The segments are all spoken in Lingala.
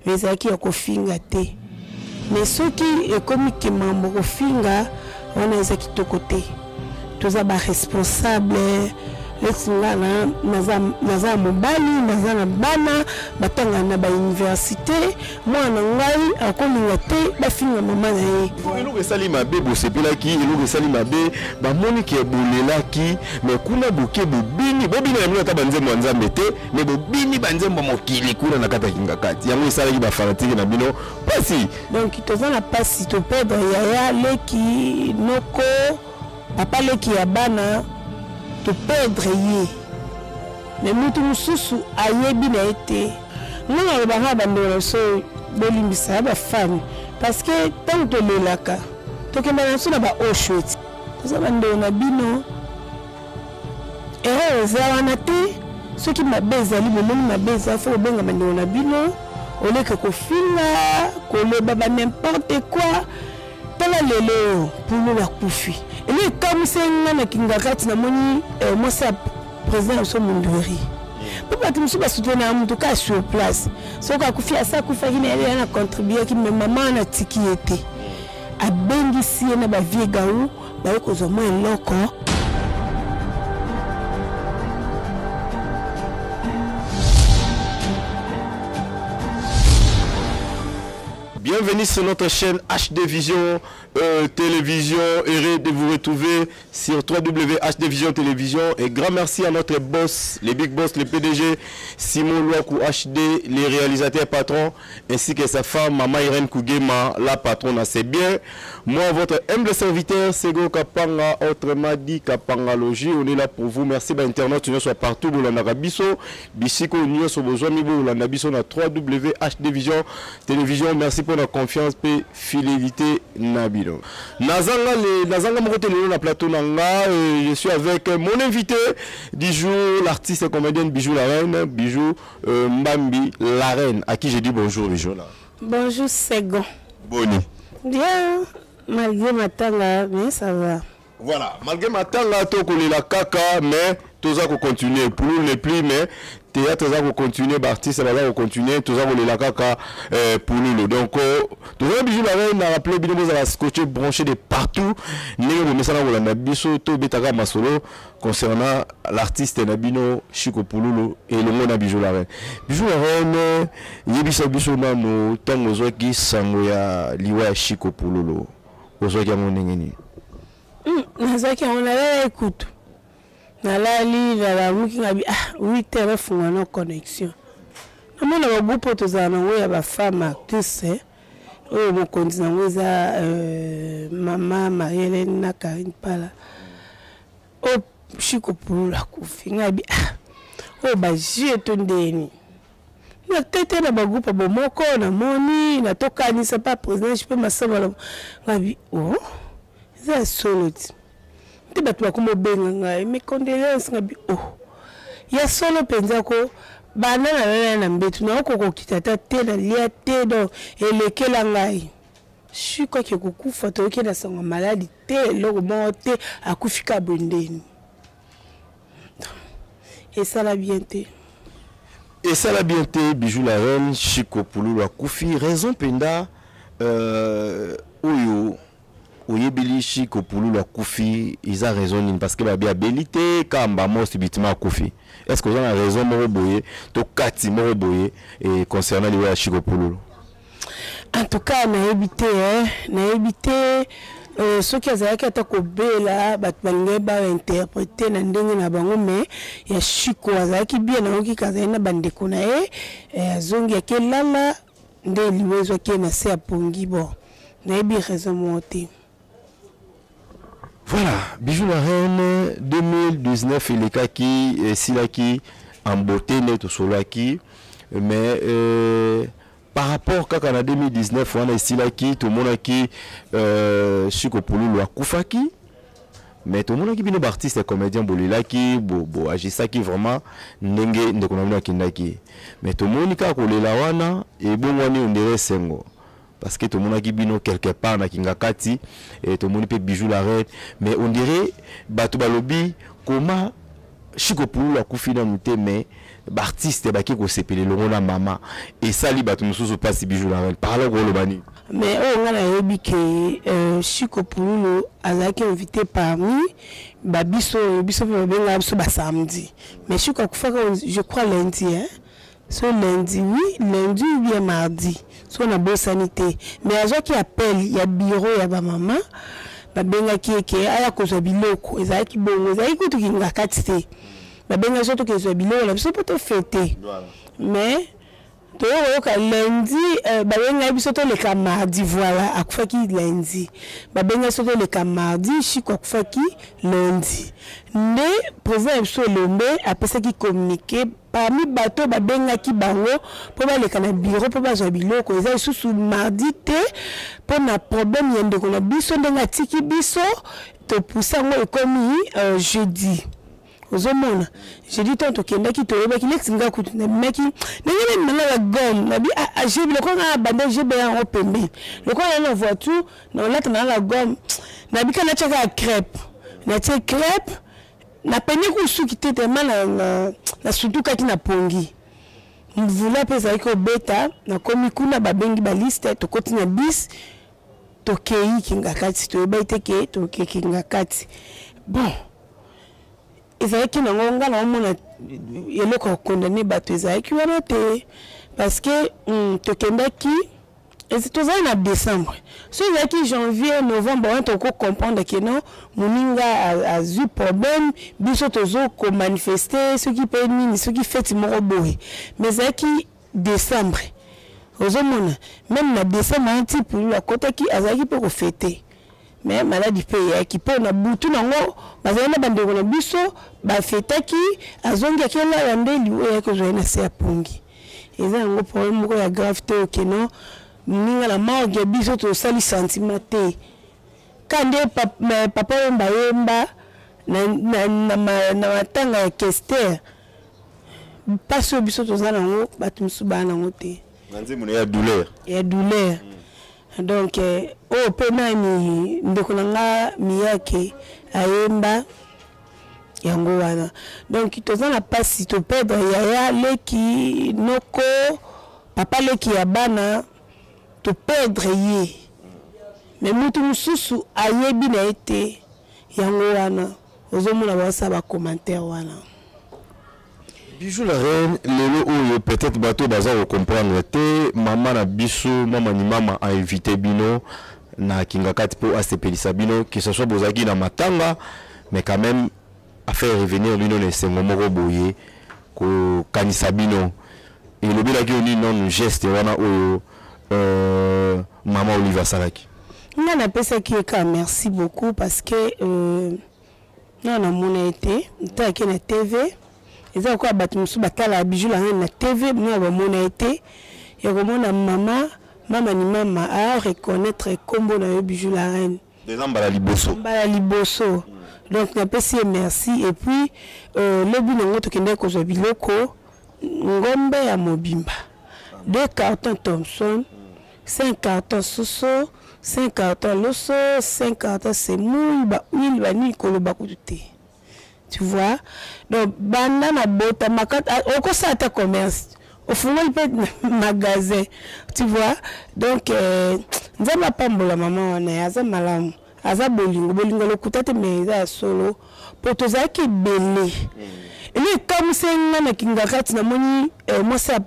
mais ezalaki ya kofinga te. Mais soki ekomi kimambo kofinga wana eza kitoko te. Toza ba responsable lesingana naza mobali naza na bana batanga na ba université mwana ngai akominga te bafinga mama na ye. Eloko esali mabe bosepelaki eloko esali mabe bamoni ke bolelaki mais kuna boke bobini na mino ata banzembo ya Nzambe te mais bobini banzembo mokili kuna na kata kingakati yango esalaki bafanatike na bino pasi. Donc toza na pasi to perdre yaya leki noko papa leki ya bana to perdre ye. Mais mutu mususu ayebi na ete nanga le banga bandona so bolimbisa ba femme parce que tant to lelaka to kemba na so na ba oshwet toza bandona bino eza wana te soki mabeza li bomoni mabeza fo benga bandona bino oleka kofinga koloba ba n'importe quoi tala lelo pour la kufi. Et lui, comme c'est un kingakati na moni moi c'est président de son mondori. Pourquoi tu me suis pas soutenu en tout cas sur place. So ka kufi asa kufa kini elle a contribué ki maman na tiki était. A bengi si na ba vie gaou ba ko zo mo loko. Bienvenue sur notre chaîne HD Vision Télévision. Heureux de vous retrouver sur www.HD Vision Télévision. Et grand merci à notre boss, les big boss, le PDG Simon Louakou HD, les réalisateurs patrons, ainsi que sa femme Maman Irène Kougema, la patronne. C'est bien. Moi, votre humble serviteur, Sego Kapanga, autrement dit Kapanga Logi. On est là pour vous. Merci à Internet, tu soit partout. Boulanabiso, Bissiko, Union, Sobozomi, Boulanabiso, na www.HD Vision Télévision. Merci pour la confiance et fidélité Nabilo. Nazanga Mokote na plateau nanga, je suis avec mon invité du jour, l'artiste et comédienne Bijou la Reine, Bijou Mbambi la Reine, à qui j'ai dit bonjour Bijou là. Bonjour Sego. Boni. Bien, malgré ma tanga, mais ça va. Voilà, malgré ma tanga, to la kaka, mais tout ça qu'on continue, plus les plus, mais théâtre ça qu'on continue, artiste ça qu'on continue, tout ça qu'on la kaka pour nous. Donc, tout ça Bijou la Reine a rappelé bien nous à scotcher branché de partout. Néo mais ça on a biso to betaka masolo concernant l'artiste Nabino Chico Pululu et le monde Bijou la Reine. Bijou la Reine, yebisa biso na no tango zo ki sango ya liwa Chico Pululu. Ozo ki mon ngeni. Nazaki on a écoute. Nalali la muki ngabi 8 heures funga no connexion. Namona ba groupe tozana ngo ya ba femme actrice oyo mokonzi nango eza mama Marielle na Karine Pala. O Chico Pululu akufi ngabi o ba jeto ndeni. Na tete na ba groupe bo moko na moni na tokani c'est pas président je peux masaba ngabi oh ça solo ti bato bakomo benga ngai mes condoléances ngabi oh ya solo penza ko bana na mbetu na ko kitata te na lia te do elekela ngai shi ko ke kukufa to ke na sango maladi te loko mo te akufika bondeni et ça la bien te. Et ça la bien te Bijou la Reine Chico Pululu akufi raison penda oyo oyebeli Chico Pululu akufi ils a raison parce que ba bien abilité kamba mo subitement akufi. Est-ce que vous avez raison mo boye to kati mo boye et concernant les Chico Pululu? En tout cas na évité ceux qui azalaki ata kobela bato balingai bainterprete na ndenge na bango me ya Chico azalaki bien nangoki kazali na bandeko na ye azongi akelala nde liwezo ake na se apongi bon nayebi raison mo te. Voilà, Bijou la Reine 2019 il est qui silaki en beauté net solaki mais par rapport à 2019 on a silaki tout le monde qui Chico Pululu akufaki mais tout le monde qui bino artiste comédien bolilaki bo agisaki vraiment ndenge ndekonomina kindaki mais tout le monde ka kolela wana et bon wani ondere sengo. Parce que tout le monde qui bino quelque part na kingakati et tout le monde peut Bijou la Reine mais on dirait bato balobi comment Chico Pululu akufi na muté mais artiste baki ko sepele longo na mama et ça li bato mususu passe Bijou la reine parlons ko lobani mais on a yebi que Chico Pululo azaki invité parmi biso benga biso ba samedi mais Chico kufaka je crois lundi hein so lundi oui lundi ou bien mardi so on a beau sanité mais azo qui appelle il y a bureau ya ba maman ba benga ki eke aya ko zo biloko ezaki bongo ezaki kutu kinga katite ba benga zo to ke zo biloko la biso poto fêter mais to yoka lundi ba benga biso to le mardi voilà akufaki lundi ba benga so to le mardi Chico akufaki lundi ne président biso lombe apesa ki communiquer parmi bateau ba benga ki bango po ba le kana bureau po ba zo biloko eza susu mardi te po na problème yende ko na biso ndenga tiki biso to poussa ngo ekomi jeudi ozomona jeudi tonto kenda ki to yeba ki lexinga kutu na meki nengene nanga la gomme na bi a jebi le ko nga bande jebi en opembe le ko na voiture na lata na la gomme na bi kana chaka crêpe na tie crêpe na peni ku suki tete mana na sutuka ki na pongi mvula pesa iko beta na komi kuna babengi ba liste to koti na bis to kei kingakati to yeba iteke to ke kingakati bon ezaki na ngonga na omona eloko condamné bato ezaki wana te parce que tokendaki ezitoza na décembre so ezaki janvier novembre on to comprendre que non moninga a eu problème biso tozo ko manifester ce qui peut nini ce qui fait moko boye mais ezaki décembre ozomona même na décembre un type la kota ki azaki pe ko fêter mais maladie pe ya ki pe na butu nango bazana bandeko na biso ba fêtaki azongi akela yandeli oya ko joina se apungi eza ngo problème ko ya grave te que non ninga la morgue biso to sali sentiment te kande papa yemba na matanga ya Kester paso biso to zana ngo batumsu bana ngo te nganze mune ya douleur donc o pena ni ndeko nanga miyake ayemba yango wana donc tozana pasi to perdre yaya leki noko papa leki ya bana to perdre ye mais mutu mususu ayebi na ete yango wana ozomona basa ba commentaire wana Bijou la reine lelo oyo peut-être bato baza ko comprendre te mama na biso mama ni mama a invité bino na kingakati po asepelisa bino que ce soit bozaki na matanga mais quand même à faire revenir l'union et c'est momoko boye ko kanisa bino et le bila ki oni non geste wana oyo maman Oliver Salaki on a pesa ki ka merci beaucoup parce que non na mona été ta ki na TV eza ko battu musu batala Bijou la reine na TV moi ba mona été et komona mama ni mama a reconnaître kombo na Bijou la reine des ambala liboso donc na pesi merci et puis le binongo to kende ko zo biloko ngombe ya mobimba 2 cartons Thomson 5 cartons Soso 5 cartons Loso 5 cartons Semoule ba huile ba ni koloba kuté tu vois donc banda na bota makata oko sa ta commerce au fond il peut magasin tu vois donc nzamba pambola maman wana aza malamu aza bolingo lokutate meza solo poto zaki belé ele comme c'est na kingakati na moni moi c'est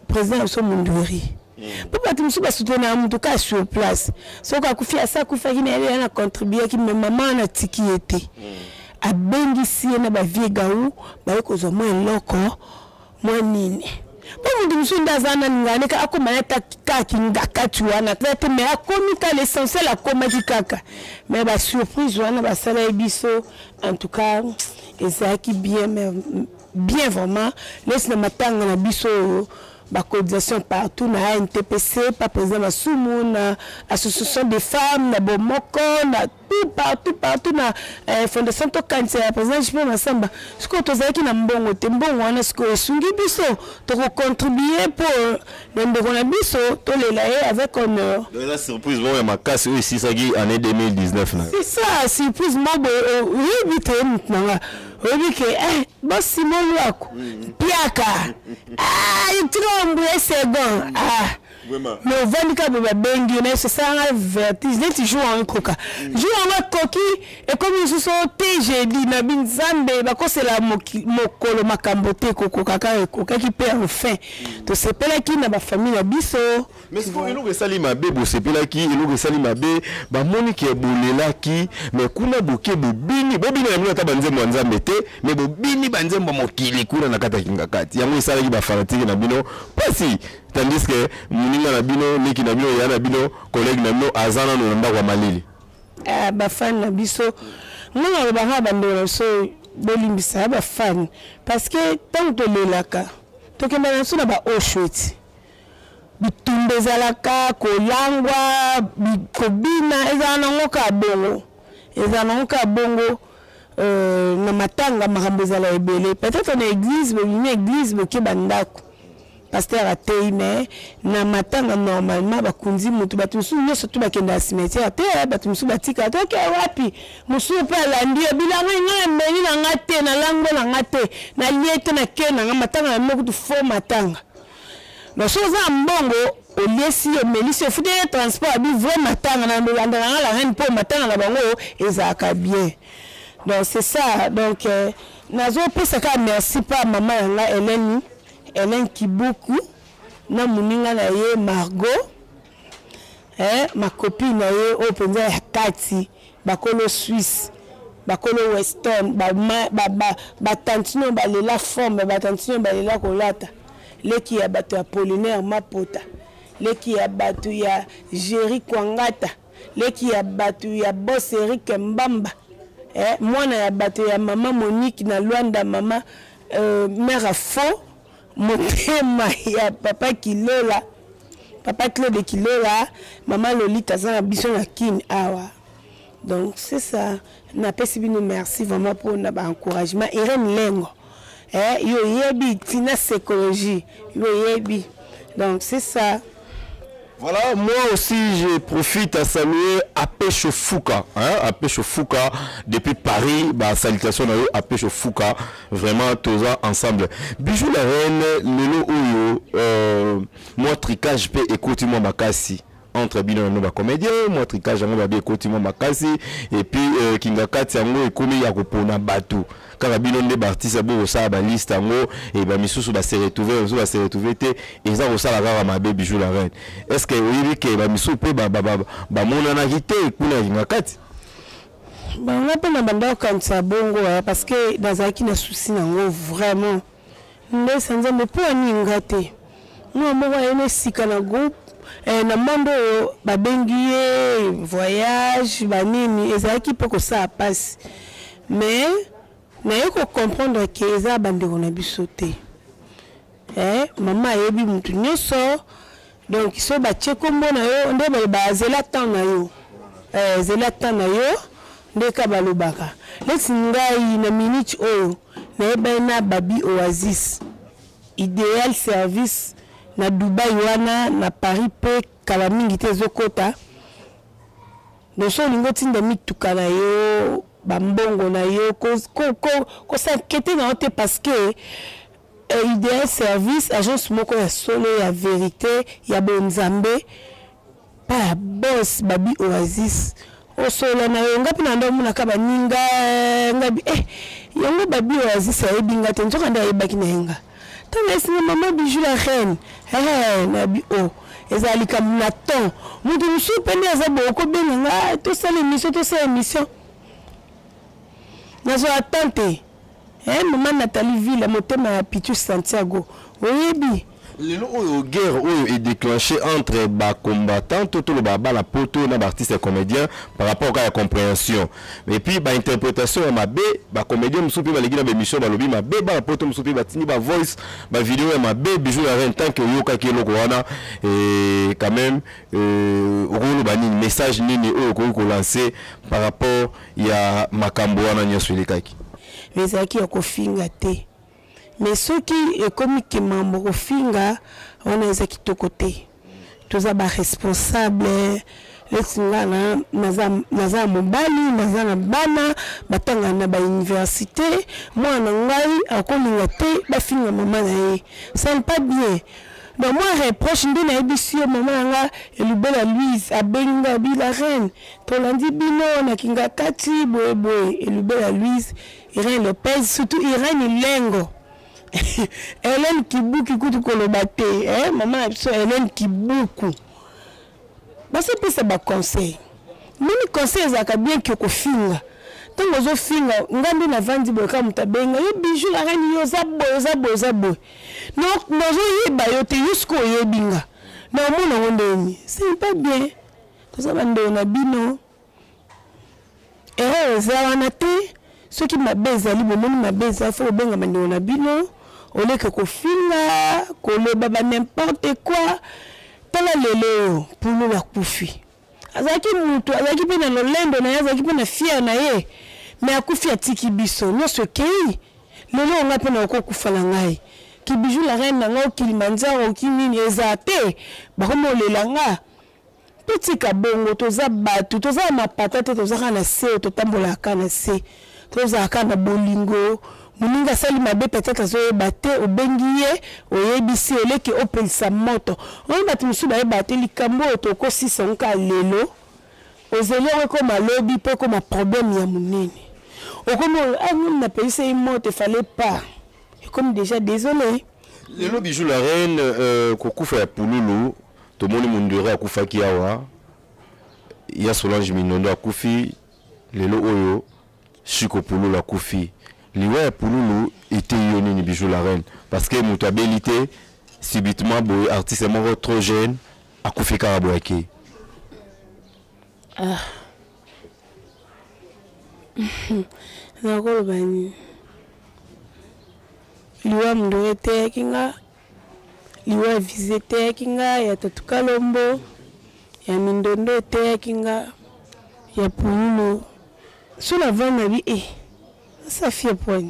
président so munduri papa tumsu ba soutenir mutu ka sur place so ka kufia sa kufa kina ele na contribuer ki maman na tiki ete a bengisi na ba viegau ba ko zo mo loko mo nini pour nous dire ndazana ngane ka akoma ta kingakati wana tete me akomi ka l'essentiel akoma kikaka mais ba surprise wana ba sala biso en tout cas ezaki bien vraiment laisse na matanga na biso ba cotisation partout na NTPC pas président Masumu na association des femmes na bomoko na partout na fondation to cancer président JP Massamba ce que tozaki na mbongo te mbongo wana ce que sungi biso to contribuer pour ndeko na biso to lela avec honneur. La surprise bon ma casse aussi ça qui année 2019 là. C'est ça surprise moi oui vite maintenant. Oui que boss Simon Lwako piaka itrombo second mais vendika baba bengi mais c'est ça un vertige net joue en coca joue en coquille et comme ils se sont j'ai dit na binzambe ba ko c'est la mokolo makambote koko kaka et coca qui perd enfin to sepela ki na ba famille na biso mais c'est pour que sali mabe bo sepela ki elo sali mabe ba moni ki ebolela ki mais kuna boke bobini na mwana ta banze mwanzambe te mais bobini banze mwa mokili kuna na kata kingakati yango isala ki ba fanatike na bino pasi tandis que muninga na bino niki na bino ya na bino collègue na bino azana no nda kwa malili ba fan na biso ngana ba ha bandolo so bolimbisa ba fan parce que tant to lelaka to kemba na so na ba oshweti bitumbe zalaka ko langwa bikobina ezana ngoka bongo na matanga makambo zala ebele peut-être na église boke bandako pasteur atei mais na matanga normalement bakunzi mutu batusu nyoso tu bakenda cimetière te batusu batika to ke wapi musu pe landi bilanga ngembeni na ngate na lango na ngate na liete na ke na matanga na mokutu fo matanga no so za mbongo oliesi melisi fude transport bi vrai matanga na ndolanda na la reine po matanga na bango ezaka bien. Donc c'est ça. Donc nazo pesa ka merci pas maman yanga Hélène Kibuku na muninga na ye Margot ma copine na ye o penza ya Kati bakolo Suisse bakolo Weston ba tantino balela forme ba tantino balela kolata leki ya bato ya Apollinaire Mapota leki ya bato ya Jerry Kwangata leki ya bato ya Boss Eric Mbamba mwana ya bato ya mama Monique na Luanda mama mère faux motema ya papa Kilola papa Claude Kilola mama Lolita za biso na kin awa. Donc c'est ça na pesi bino merci vraiment pour na ba encouragement Irène Lengo yo yebi tina psychologie yo yebi. Donc c'est ça. Voilà, moi aussi je profite à saluer Apécho Fouka, Apécho Fouka depuis Paris, salutation à Apécho Fouka, vraiment tous ensemble. Bijou la reine, Lelo Oyo, moi tricage peut écouter moi makasi. Entre bino no comédien moi tricage yango ba bien écouter moi makasi et puis kingakati yango ekomi ya kopona bato. Quand bino nde artiste bo ça ba liste yango et ba misusu ba se retrouver te et ça ça la rara mabe Bijou la reine. Est-ce que oui que ba misusu pe ba mona na hité kuna ngakati ba on appelle na banda comme ça bongo parce que dans un qui na souci nango vraiment nde sanza me po ni ngate moi mo wa ene sika na groupe na mondo babengi voyage banini ezaki poko ça passe mais na yoko comprendre que eza bandeko na biso te mama yebi mutu nyoso donc so ba cheko mbona yo nde ba zela temps na yo zela temps na yo nde ka balobaka lesi ngai na minute oyo na yeba na babi oasis idéal service na Dubai wana na Paris pe kala mingi te zokota noso lingo tinda mituka na yo bambongo na yo ko s'inquiéter na te parce que idéal service agence moko ya solo ya vérité ya bonzambe pa boss babi oasis o solo na yo ngapi na ndo muna ka baninga ngabi yango babi oasis ya ebinga te nzoka nda yebaki na yenga tana sina mama Bijou la reine na bi ezali comme na temps mutu musu pende azabo ko benga to sala émission nazo attente maman Nathalie Ville motema ya Pichu Santiago oyebi La guerre est déclenchée entre les combattants, tout le baba, la poto, les artistes et comédiens par rapport à la compréhension. Et puis, l'interprétation est ma bé, les comédiens me soupent, les guinées, l'émission, ma bé, la poto me soupent, la voice, la vidéo est ma bé, bijou la reine, tant que yoka qui est le corona, et quand même, un message nini au lancé par rapport à Makambo, à Nyaswili Kaki. Mais ça qui est kofinga te. Mais ceux qui comme qui membre kofinga on est qui to côté. Tous aba responsable les singana naza mobali naza na bana batanga na ba université moi na ngai akolinga te ba finga maman na ye. Ça n'est pas bien. Donc moi reproche ndina ebisio maman nga elubela Louise abenga bi la reine tolandi bino na kinga kati boy elubela Louise Irène Lopez surtout Irène Lengo Hélène Kibuki kutu kolobate maman biso Hélène Kibuku basi pesa ba conseil mimi conseil za ka bien que kofinga tango zo finga ngambi na vandi boka mutabenga yo bijou la reine yo za boy no zo yeba yo te yusko yebinga na mona wondeni c'est pas bien to za bando na bino za wana te ceux qui m'abeza li bomoni m'abeza faut benga mando na bino ole que kofinga koloba ba n'importe quoi tala lelo pour nous la kufi azaki mutu azaki pe na lolendo na azaki pe na fier na ye mais akufi atiki biso no ce kei lelo on a pe na kokufa na ngai ki bijou la reine na ngo Kilimanjaro ki nini ezate ba komo lelanga petit kabongo toza batu toza mapata te toza na se totambola kana se toza kana bolingo muninga sali mabe peut-être zo baté obengiye oyebisi oleke opelisa moto on batu musuba e baté likambo otoko sisa nka lelo ozelo ko malobi pe ko ma problème ya munene okomo na pelisa moto fallait pas comme déjà désolé lelo bijou la reine kokufa ya pululu to moni mundure akufa kiawa ya Solange Minondo akufi lelo oyo Chiko Pululu akufi liwa Pululu était yoni ni bijou la reine parce que mutabilité subitement boy artiste mo trop jeune akufi karaboaki nakolo bani liwa mndore te kinga liwa visite kinga ya Tatukalombo ya Mindondo te kinga ya Pululu sur la vente bi ça fait point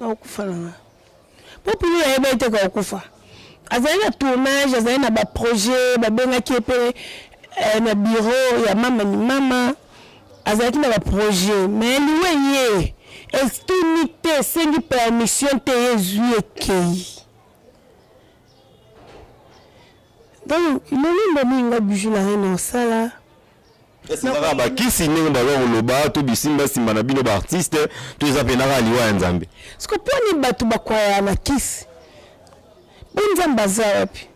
na kufa na Pululu ya ebe ka kufa azali na tournage azali na ba projet ba benga kepe na bureau ya mama ni mama azali na ba projet mais liwe ye estunité sengi permission te yezuye kei donc le minga bijou la reine sala est-ce ba kisi ninga ba loba to bisimba simba na bino ba artiste to ezapena liwa nzambe ce que poni batu bakwa na kisi nzamba zapi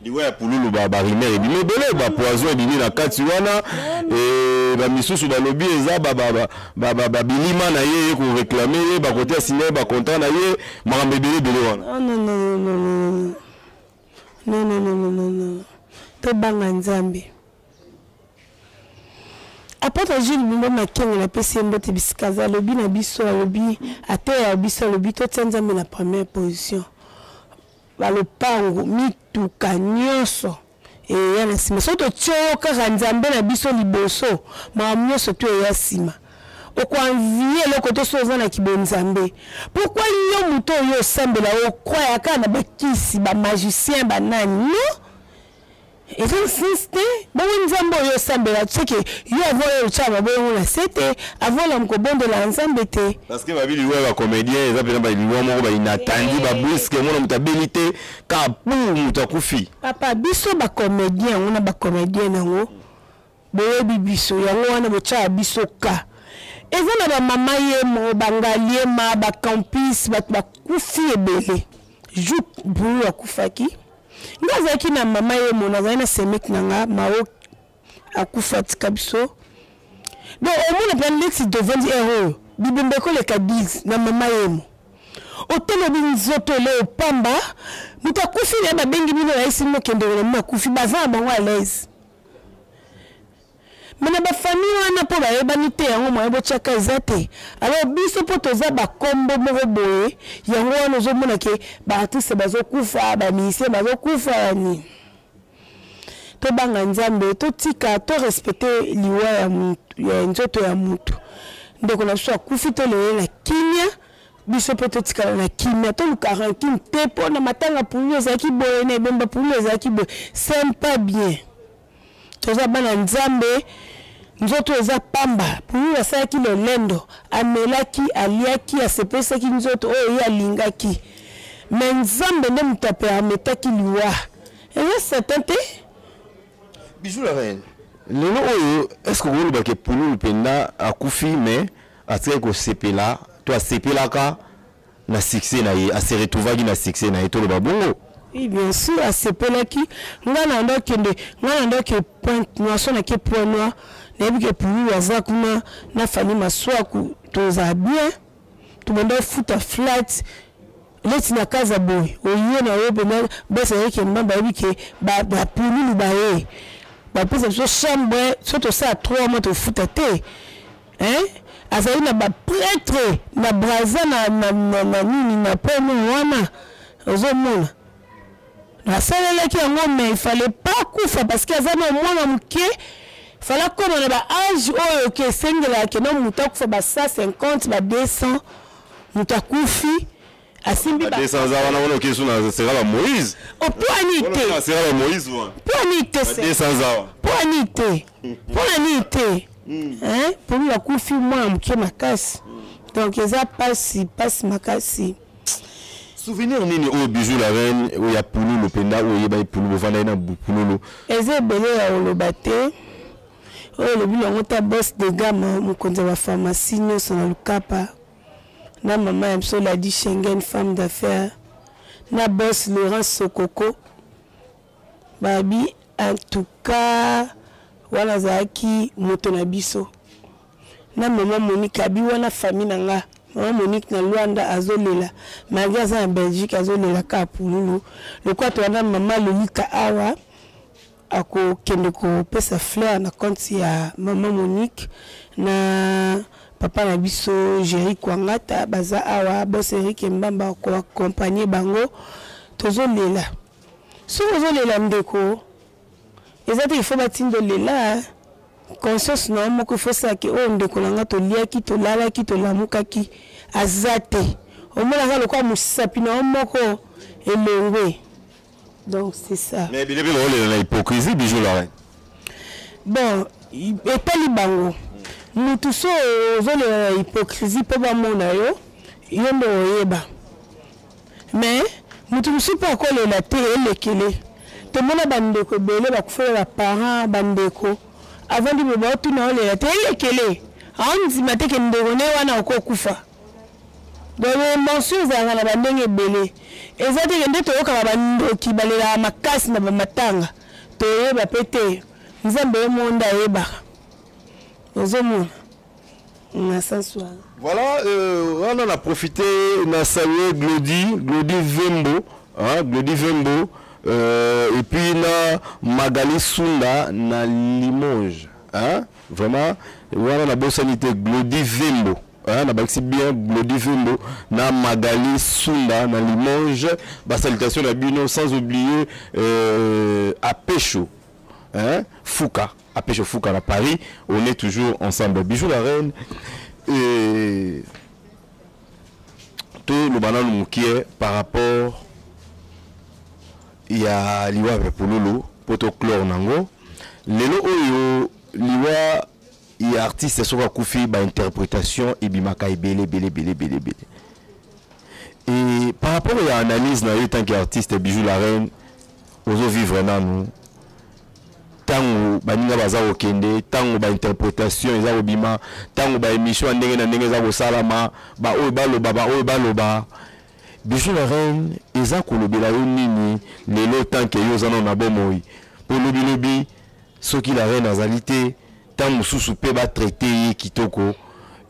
liwa ya Pululu ba rimere bime bele ba poison bimi na kati wana ba misusu ba lobby eza ba bilima na ye ko réclamer ba côté signer ba contrat na ye makambe bele wana non to banga nzambe apôtre Jules Bimbo makenga na pesi mbote bisikaza lobi na biso lobi ate ya biso lobi to tsanzambe na première position ba lopango mituka nyonso ya na sima soto tchoka nzambe na biso liboso ma nyonso to ya sima okwanvie le kote soza na kibonzambe pourquoi yo muto yo sambela okroya kana bakisi ba magicien banani non et insiste bon nzambo yo sambela tseke yo avoye chama bon la sete avant la mkobondo la nzambe te parce que babili wa comédien eza pena ba liwa moko ba inatandi ba brusque mona mutabilité ka pou mutakufi papa biso ba comédien on a ba comédien nango boye bibiso yango wana bocha biso ka eza na ba mama yemo bangalie ma ba campus ba kufi ebele jou bulu akufaki ngazaki na mama yemo nazali na semek nanga mao akufati kabiso donc au moins plan lex devant héros bibimbeko le kadiz na mama yemo otelo binzoto le opamba mutakufi na babengi bino raisi mokende le makufi baza bango à l'aise Mena ba famille wana po ba yebani te yango moye bochaka ezate alors biso po toza ba kombo moko boye yango wana ozomona ke ba artiste bazokufa ba musicien bazokufa ni to banga nzambe to tika to respecter liwa ya nzoto ya mutu ndeko na so akufi to le na kinya biso po to tika na kinya to lukara kin te po na matanga puyo za ki boye na bemba puyo za ki boye c'est pas bien toza bana nzambe nzoto eza pamba puyo sa ki lolendo amelaki aliaki asepesaki nzoto oyo alingaki mais nzambe ne mutape ametaki liwa et c'est tenté Bijou la reine. Lelo oyo est-ce que vous avez pour nous penda akufi mais atire ko sepela to sepela ka na succès na ye a se retrouver na succès na to le babongo. Oui bien sûr a sepela ki ngana ndo ke point noir na ke point noir na bi ke pour waza kuna na fani maswaku to za bien to benda futa flat leti na kaza boy oyo na yo bena besa yake mbamba bi ke ba pulu ba ye ba pesa so chambre surtout ça 3 mois to futa te hein azali na ba prêtre na braza na nini na peno wana ozomona na sala ki yango mais il fallait pas kufa parce que azana mwana muke fallait comme na ba âge oyo ke sengela ke no mutakufa ba 150 ba 200 mutakufi asimbi ba 200 za wana wana kesu na sera la Moïse o poanité na sera la Moïse wana poanité c'est 200 za poanité hein pour la kufi moi muke makasi donc eza passe makasi souvenir nini o Bijou la reine o ya pulu le penda o yeba pulu bovanda na pulu eze belé ya olobate o le bilongo ta boss de gamme mukonza ba pharmacie nyonso na lukapa na maman Emso la dit Schengen femme d'affaires na boss Laurence Sokoko babi en tout cas wala zaki moto na biso na maman Monique abi wana famille nanga maman Monique na Luanda azolela magasin en Belgique azolela ka pululu le quoi to na maman Lolika awa ako kende ko pesa fleur na compte ya maman Monique na papa na biso Jerry Kwangata baza awa boss Eric Mbamba ko accompagner bango tozolela so tozolela ndeko ezati il faut batindo lela conscience na moko faut ça que o ndeko nanga to liaki to lalaki to lamukaki azate o mona ka lokwa musapi na moko elengwe donc c'est ça mais bien la hypocrisie Bijou la reine bon etali bango mutu so ozole hypocrisie po ba mona yo ndo oyeba mais mutu musupa akolela te elekele to mona bandeko bele bakufela ba parents bandeko avant de me battre na olela te elekele anzi mateke ndeko ne wana okokufa donc mention za na bandenge bele ezate kende to yoka bandoki balela makasi na matanga to yeba pete nzambe monda yeba ozomona na sanswa voilà on a profité na saluer Glody Vembo hein Glody Vembo et puis na Magali Sunda na Limoges hein vraiment voilà la bonne sanité Glody Vembo hein na baxi bien Glody Vembo na Magali Sunda na Limoges ba salutation na bino sans oublier à Pécho hein Fouca à Pécho Fouca à Paris on est toujours ensemble Bijou la reine et tout le banal moukier par rapport il y a liwa pour lolo poto chlore nango lelo oyo liwa il y a artiste soka kufi ba interprétation et bimaka belé et par rapport à analyse na yo tant qu'artiste Bijou la reine ozo vivre na nous tango baninga baza okende tango ba interprétation eza obima tango ba émission ndenge na ndenge za ko salama ba oyo baloba Bijou la reine eza kolobela yo nini lelo tanke yo zana na bomoi pour lobi soki la reine azali te tango susu pe ba traiter kitoko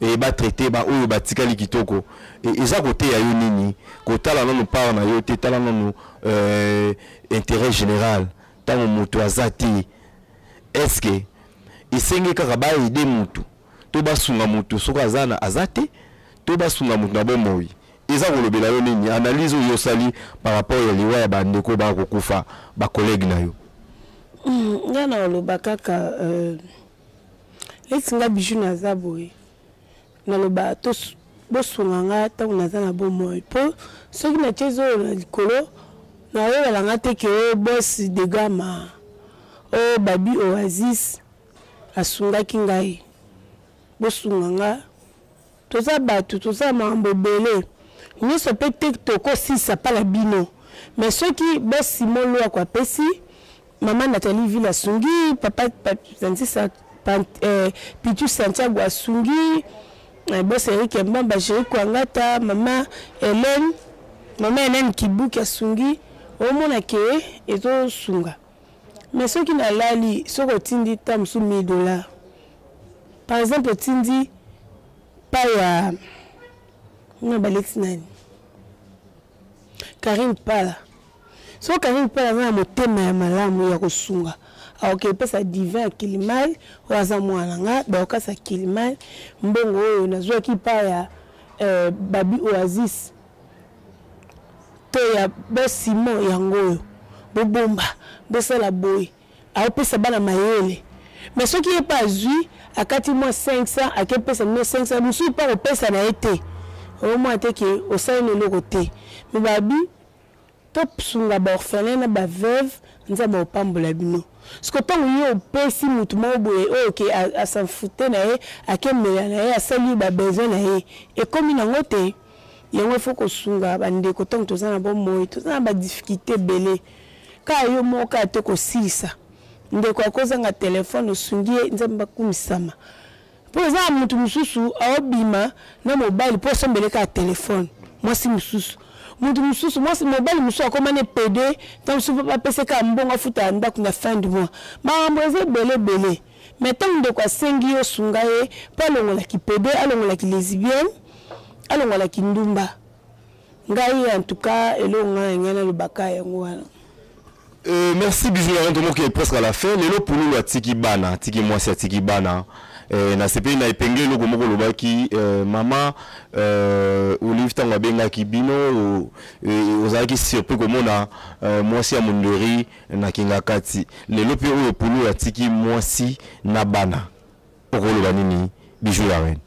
et ba traiter ba oyo ba tikali kitoko et eza côté ya yo nini kotala nanu par na yo te tala nanu intérêt général tango mutu azati est-ce que isengi kaka ba aider mutu to basunga mutu soko azana azate to basunga mutu na bomoi eza kolobela yo nini analyse yo sali par rapport ya liwa ya bandeko ba kokufa ba collègue na yo ngana loba kaka lesinga Bijou na zaboye na loba to bosunga nga tango naza na bomoi po soki na chezo na likolo na yo balanga te ke boss de gama o babi Oasis asungaki ngai bosunga nga toza batu toza mambo bele nyonso mpe te tokosisa pala bino mais soki bosimolo akwapesi mama Nathalie Ville asungi papa Pichu Santiago asungi boss Eric Mbamba Jeri Kwangata mama Hélène Kibuki asungi omona ke ezo sunga mais soki na lali soko tindi tamsu $1000 par exemple tindi pa ya na balexi nani Karine Pala so Karine Pala na motema ya malamu ya kosunga aoke pesa divin Kilimai waza mwana nga baokasa Kilimai mbongo oyo nazwa ki pa ya babi Oasis to ya Simon yango bobomba bosala boy aopesa bana mayele mais soki ye pas zui akati moi 500 akepesa 500 musu pa opesa na été au moins te ke osane le côté mais babi top sunga ba orphelin na ba veuve nzaba opambola bino parce que tant yo opesi mutu mo boye OK a s'en fouter na ye akemela na ye asali ba besoin na ye et comme na ngote yango faut ko sunga bande ko tant to sana bon moy to sana ba difficulté belé ka yo moka te ko silisa ndeko akoza nga telefone osungie nzamba kumisama po za mutu mususu aobima na mobile po sombele ka telefone mwasi mususu mutu mususu mwasi mobile mususu akomane PD tant mususu papa pese ka mbongo futa ndako na fin du mois mamboze belé mais tant ndeko asengi yo sunga ye pa longola ki PD alongola ki lesbienne alongola ki ndumba ngai en tout cas elonga ngana lubaka yango wana. Merci Bijou Laurent, qui est presque à la fin. Les lots pour nous, tiki bana, tiki moi c'est tiki bana. Na sepe na ipenge logo moko lobaki mama Olive tanga benga kibino ozaki surpris comme on a moi si à mondori na kinga kati. Les lots pour nous tiki moi si na bana. Oko loba nini Bijou Laurent.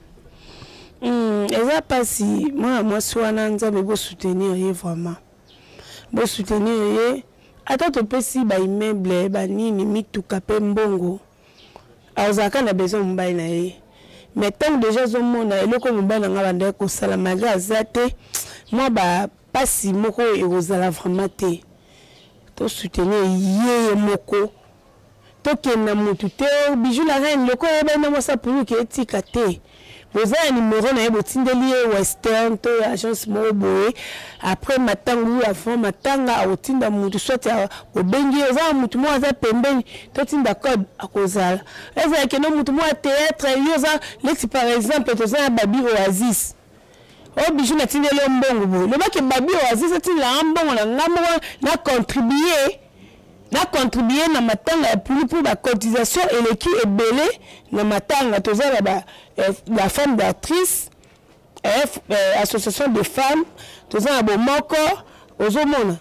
Eza pasi moi swana nzambe bo soutenir ye vraiment. Bo soutenir ye ata to pesi ba immeuble ba nini mituka pe mbongo azaka na besoin mobile na ye mais tant déjà zo mona eloko mobile nga bande ko sala magaza te moi ba pasi moko ekozala vraiment te to soutenir ye moko to kena mutu te Bijou la reine loko eba na mo sa pour que etika te vous avez un numéro na yebo tindeli Western to agence moboé après matangu avant matanga aotinda mutu soit obengi oza mutu mo aza pembeni to tinda code akozala eza ke no mutu mo théâtre yoza l'ex par exemple to za babi Oasis o Bijou na tindeli mbongo bo le ba ke babi Oasis tinda mbongo na ngamo na contribuer na matanga pour la cotisation et l'équipe est belé na matanga toza la femme d'actrice association de femmes toza na moko ozomona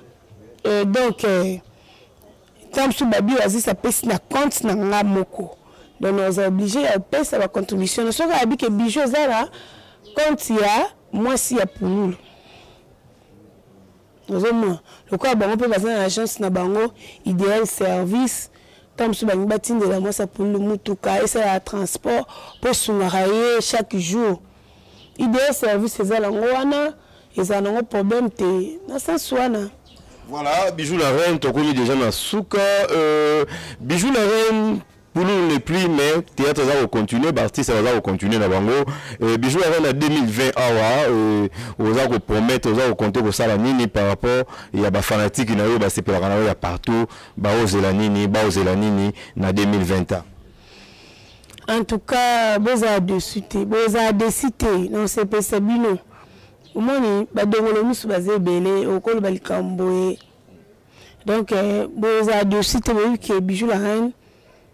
donc tant sous babi Oasis ça pèse na compte na nga moko donc nous obligé à payer la contribution so ka bi ke Bijou zara compte ya moi si ya pour le quoi bon on peut passer dans l'agence na bango idéal service tant sous bango batine de la moi ça pour le mutuka et ça transport pour sounaraye chaque jour idéal service c'est ça lango wana et ça non problème te na ça soana voilà Bijou la reine to connu déjà na souka Bijou la reine pour nous les plus mais théâtre ça va continuer artiste ça va continuer na bango Bijou la reine à 2020 awa oza ko promettre oza ko compter ko sala nini par rapport il y a ba fanatique na yo ba sepela kana ya partout ba ozela nini na 2020 ans En tout cas, boza dessus te, boza desité, non c'est pas ça bino. Au moins, badongolo musu bazé belé, au col balikamboé. Donc, boza dessus te, oui que bijou la reine,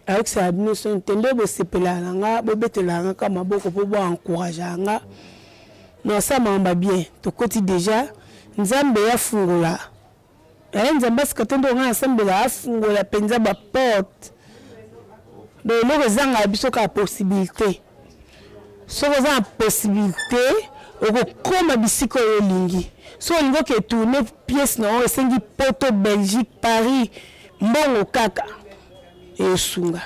avec sa bino son tendo, bo sepela langa, bo bete langa, comme beaucoup pour bo encourager langa. Non ça m'a bien. To côté déjà, nzambe ya fungula. Nzambe sikatendo nga ensemble la fungula penza ba porte. Donc, nous avons une possibilité. Si vous avez une possibilité, vous avez une possibilité. Si vous avez tourner pièce, vous avez une Porto, Belgique, Paris, Mbongo, Kaka et Sunga.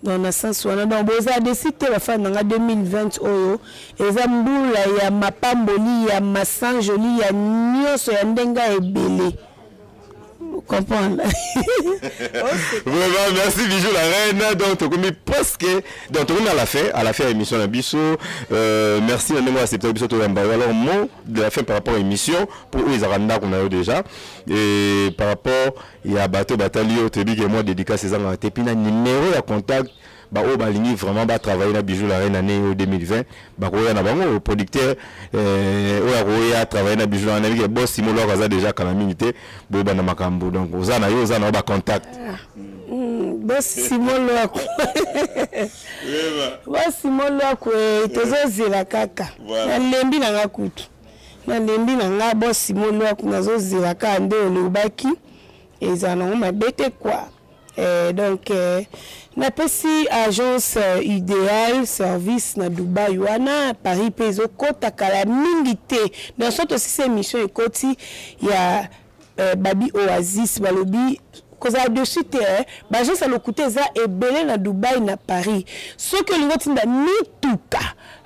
Dans le sens où vous avez décidé de faire en 2020, et vous avez Mapamboli, il y a Massanjoli, il y a Nyos, il y a Ndenga et Belé. Comprendre. Vraiment, merci Bijou la reine. Donc, tu as presque. Donc, tu à la fin de l'émission Bisso. Merci à nous accepter Bisso. Alors, mot de la fin par rapport à l'émission pour les Aranda qu'on a eu déjà. Et par rapport à Bateau Batalio, tu as moi dédicace ces gens. Tu as un numéro de contact. Bah oh bah ligne vraiment bah travailler na Bijou la reine année 2020 bah quoi na bango producteur a travaillé na Bijou la reine boss Simolo kaza déjà kana minute bo ba na makambo donc ozana yo ozana ba contact boss Simolo ko boss Simolo ko tozozela kaka na lembi na ngakutu na lembi na nga boss Simolo ko nazozela ka nde olubaki ezana ngoma bete quoi. Donc, na pesi agence idéale service na Dubai wana Paris peso kota kala mingité dans cette aussi émission ekoti ya Babi Oasis balobi koza dessus te agence a lokuté za ebele na Dubai na Paris ce que l'ingoti nda mituka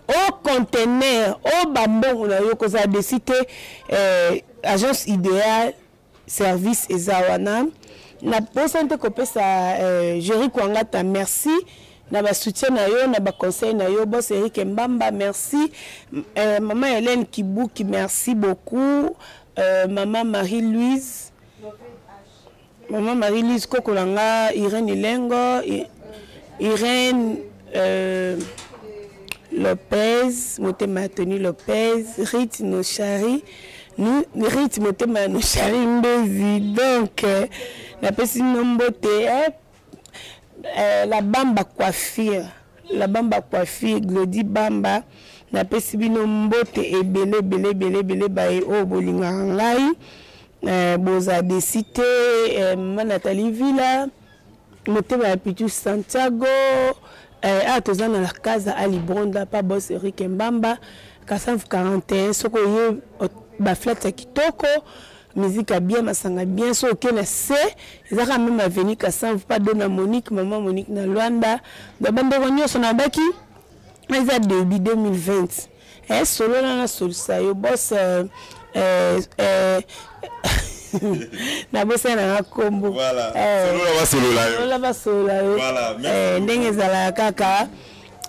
au conteneur au bambon na yo koza dessus te agence idéale service ezawana na posante kopesa Jerry Kwangata merci na ba soutien na yo na ba conseil na yo boss Eric Mbamba merci maman Hélène Kibuki merci beaucoup maman Marie-Louise Kokolanga Irène Lengo Irène Lopez Motema Tony Lopez Rit Nochari nous Rit Motema Nochari Mbezi donc la personne nombote la bamba coiffure Glody Bamba la personne nombote et belé bae o bolinga ngai boza décité Nathalie Villa motema Pitu Santiago tozana la casa Ali Bronda pa boss Eric Mbamba 441 soko ye ba flat kitoko musique a bien masanga bien so que na c'est ça quand même venir ka sans pas donner Monique maman Monique na Luanda da bande ronyo sona baki mais à début 2020 solo na solsa yo boss na boss na kombo voilà solo la voilà ndenge zala kaka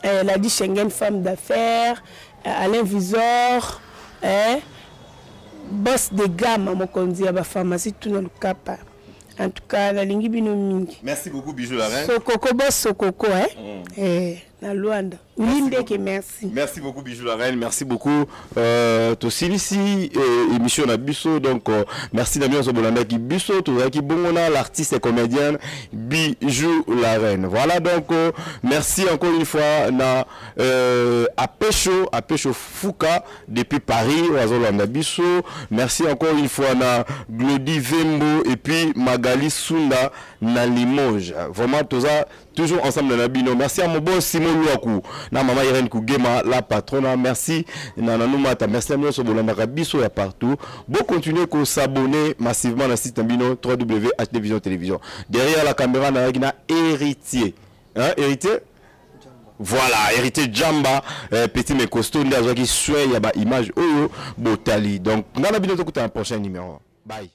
la dit Schengen femme d'affaires Alain Visor boss de gamme à Mokonzi à la pharmacie tout dans le cap. En tout cas, la ligne bino mingi. Merci beaucoup Bijou la reine. Sokoko boss Sokoko na Luanda. Ulindeke merci. Merci beaucoup Bijou la reine, merci beaucoup to ici émission na Bisso donc merci Damien Zobolanda qui Bisso to qui bongona l'artiste et comédienne Bijou la reine. Voilà donc merci encore une fois na Apesho Fouka depuis Paris Wazolanda Bisso. Merci encore une fois na Glody Vembo et puis Magali Sunda na Limoges. Vraiment tout ça toujours ensemble na bino. Merci à mon boss Simon Luaku na maman Irène Kougema la patronne. Merci Nananou Mata. Merci à nous sur Bolanda Bisso et partout. Bon continuer à s'abonner massivement na site bino www.HD Vision Télévision. Derrière la caméra na héritier. Hein, héritier? Voilà, héritier Jamba, petit mais costaud, il y a qui soin, il y a image, botali. Donc, on a bien un prochain numéro. Bye.